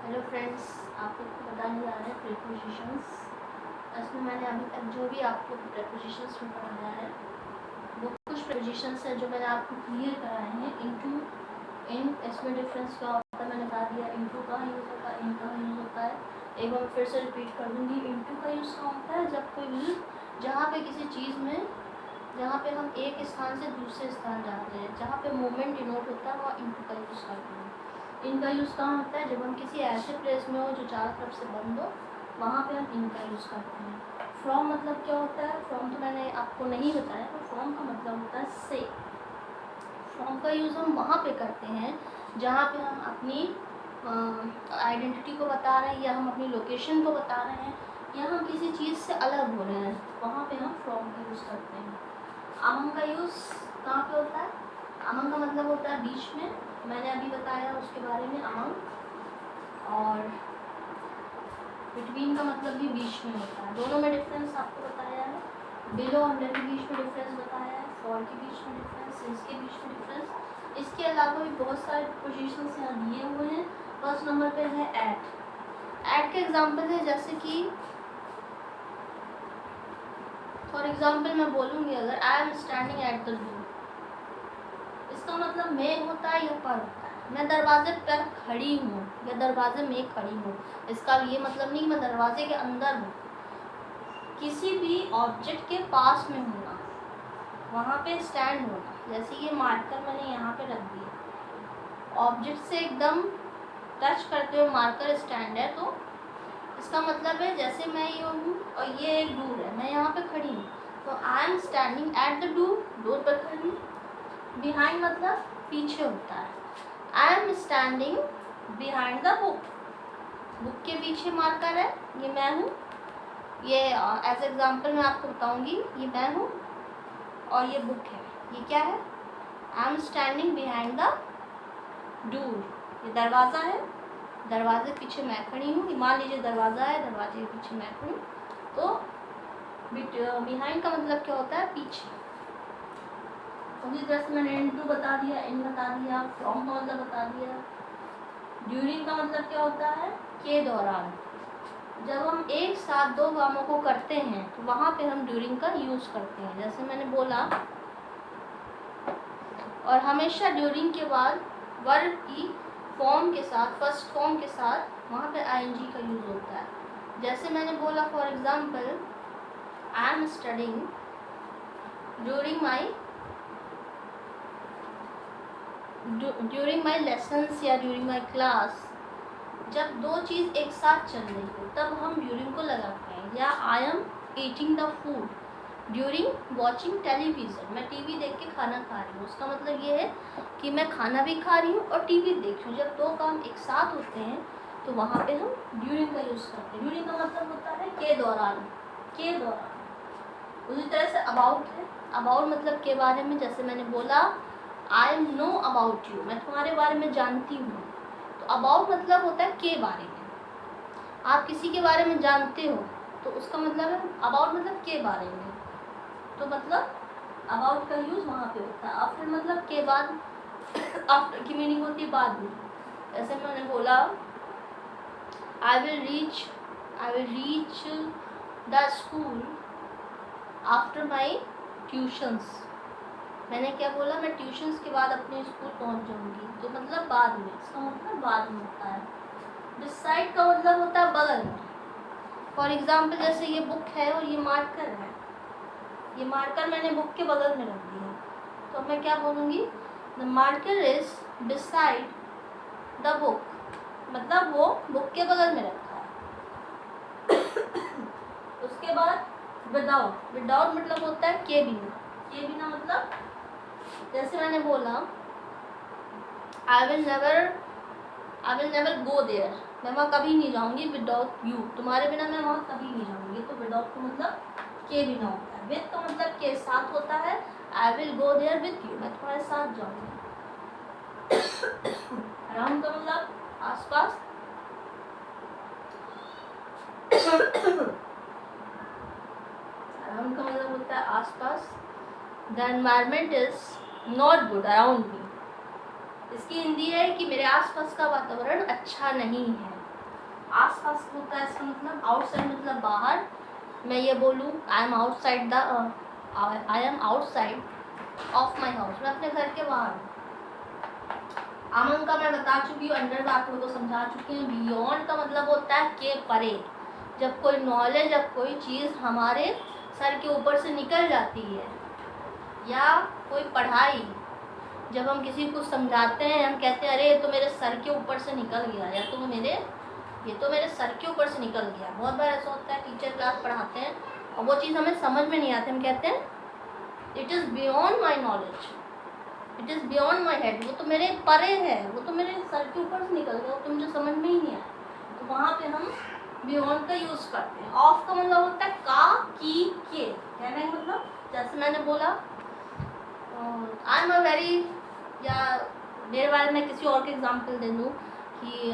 Hello friends, आप लोग को बताने जा रहे हैं प्रीपोजिशंस। इसमें मैंने अभी तक जो भी आप लोग प्रीपोजिशंस में पढ़ाया है वो कुछ प्रीपोजिशंस है जो मैंने आपको क्लियर कराए हैं। इनटू, इन, इसमें डिफरेंस क्या होता है मैंने बता दिया। इनटू का यूज़ होता है, इन का यूज़ होता है। एक बार मैं फिर से रिपीट कर दूँगी। इनटू का यूज़ क्या होता है जब कोई जहाँ पे किसी चीज़ में, जहाँ पे हम एक स्थान से दूसरे स्थान जाते हैं, जहाँ पे मूवमेंट डिनोट होता है वहाँ इनटू का यूज़ करते हैं। इनका यूज़ कहाँ होता है जब हम किसी ऐसे प्लेस में हो जो चारों तरफ से बंद हो, वहाँ पे हम इनका यूज़ करते हैं। फ्रॉम मतलब क्या होता है? फ्रॉम तो मैंने आपको नहीं बताया, तो फ्रॉम का मतलब होता है से। फ्रॉम का यूज़ हम वहाँ पे करते हैं जहाँ पे हम अपनी आइडेंटिटी को बता रहे हैं, या हम अपनी लोकेशन को बता रहे हैं, या हम किसी चीज़ से अलग हो रहे हैं, वहाँ पे हम फ्रॉम का यूज़ करते हैं। अमंग का यूज़ कहाँ पे होता है? अमंग का मतलब होता है बीच में। मैंने अभी बताया उसके बारे में अमंग। और बिटवीन का मतलब भी बीच में होता है। दोनों में डिफरेंस आपको बताया है। बिलो, अंडर के बीच में डिफरेंस बताया है। फॉर के बीच में डिफरेंस, सिंस के बीच में डिफरेंस। इसके अलावा भी बहुत सारे पोजीशंस यहाँ दिए हुए हैं। फर्स्ट नंबर पे है एट। एट के एग्जाम्पल है जैसे कि फॉर एग्जाम्पल मैं बोलूँगी अगर I am standing at the door, इसका मतलब मैं होता है या पर होता है। मैं दरवाजे पर खड़ी हूँ या दरवाजे में खड़ी हूँ, इसका ये मतलब नहीं कि मैं दरवाजे के अंदर हूँ। किसी भी ऑब्जेक्ट के पास में होना, वहाँ पे स्टैंड होना। जैसे ये मार्कर मैंने यहाँ पे रख दिया, ऑब्जेक्ट से एकदम टच करते हुए मार्कर स्टैंड है, तो इसका मतलब है जैसे मैं ये हूँ और ये एक डोर है, मैं यहाँ पे खड़ी हूँ, तो I am standing at the door, door पर खड़ी हूँ। बिहाइंड मतलब पीछे होता है। I am standing behind the book, book के पीछे मार्कर है, ये मैं हूँ। ये एज एग्जाम्पल मैं आपको बताऊंगी, ये मैं हूँ और ये बुक है, ये क्या है? I am standing behind the door, ये दरवाज़ा है, दरवाजे के पीछे मैं खड़ी हूँ। मान लीजिए दरवाज़ा है, दरवाजे के पीछे मैं खड़ी हूँ, तो बिहाइंड का मतलब क्या होता है? पीछे। उसी तरह से मैंने इनटू बता दिया, इन बता दिया, फ्रॉम का मतलब बता दिया। ड्यूरिंग का मतलब क्या होता है? के दौरान। जब हम एक साथ दो कामों को करते हैं तो वहाँ पे हम ड्यूरिंग का यूज़ करते हैं, जैसे मैंने बोला। और हमेशा ड्यूरिंग के बाद वर्ब की फॉर्म के साथ, फर्स्ट फॉर्म के साथ वहाँ पे आईएनजी का यूज़ होता है। जैसे मैंने बोला for example, I am studying during my lessons या ड्यूरिंग माई क्लास। जब दो चीज़ एक साथ चल रही हो तब हम ड्यूरिंग को लगाते हैं। या I am eating the food during watching television, मैं टीवी देख के खाना खा रही हूँ, उसका मतलब ये है कि मैं खाना भी खा रही हूँ और टीवी देख रही हूँ। जब दो काम एक साथ होते हैं तो वहाँ पे हम ड्यूरिंग का यूज़ करते हैं। ड्यूरिंग का मतलब होता है के दौरान, के दौरान। उसी तरह से अबाउट है, अबाउट मतलब के बारे में। जैसे मैंने बोला आई नो अबाउट यू, मैं तुम्हारे बारे में जानती हूँ, तो अबाउट मतलब होता है के बारे में। आप किसी के बारे में जानते हो तो उसका मतलब है अबाउट, मतलब के बारे में। तो मतलब अबाउट का यूज़ वहाँ पे होता है। आफ्टर मतलब के बाद, आफ्टर की मीनिंग होती है बाद में। जैसे मैंने बोला I will reach the school after my tuitions. मैंने क्या बोला? मैं ट्यूशंस के बाद अपने स्कूल पहुँच जाऊँगी, तो मतलब बाद में, इसका मतलब बाद में होता है। बिसाइड का मतलब होता है बगल में। फॉर एग्जाम्पल जैसे ये बुक है और ये मार्कर है, ये मार्कर मैंने बुक के बगल में रख दिया, तो मैं क्या बोलूँगी? The marker is beside the book, मतलब वो बुक के बगल में रखा है। उसके बाद विदाउट, विदाउट मतलब होता है के बिना। के बिना मतलब जैसे मैंने बोला I will never go there, मैं वहाँ कभी नहीं जाऊँगी। विदाउट यू, तुम्हारे बिना मैं वहाँ कभी नहीं जाऊँगी। तो विदाउट का मतलब के बिना होता है। विद का मतलब के साथ होता है। I will go there with you, मैं तुम्हारे साथ जाऊँगी। अराउंड का मतलब आसपास। अराउंड का मतलब होता है आसपास। The environment is not good around me, इसकी हिंदी है कि मेरे आसपास का वातावरण अच्छा नहीं है। आस पास होता है, इसका मतलब आउटसाइड मतलब बाहर। मैं ये बोलूँ I am outside of my house, मैं अपने घर के बाहर हूँ। अमन का मैं बता चुकी हूँ, अंडर आप लोगों को समझा चुकी हूँ। बियॉन्ड का मतलब होता है के परे, जब कोई नॉलेज, जब कोई चीज़ हमारे सर के ऊपर से निकल जाती है, या कोई पढ़ाई जब हम किसी को समझाते हैं, हम कहते हैं अरे ये तो मेरे सर के ऊपर से निकल गया, या तो ये तो मेरे सर के ऊपर से निकल गया। बहुत बार ऐसा होता है, टीचर क्लास पढ़ाते हैं और वो चीज़ हमें समझ में नहीं आती, हम कहते हैं it is beyond my knowledge, it is beyond my head, वो तो मेरे परे है, वो तो मेरे सर के ऊपर से निकल गया, वो तो मुझे समझ में ही नहीं आया। तो वहाँ पे हम बियॉन्ड का यूज़ करते हैं। ऑफ का मतलब होता है का, की, के, कहने का मतलब जैसे मैंने बोला आई एम अ वेरी, या मेरे बारे में किसी और के एग्जाम्पल दे दूँ कि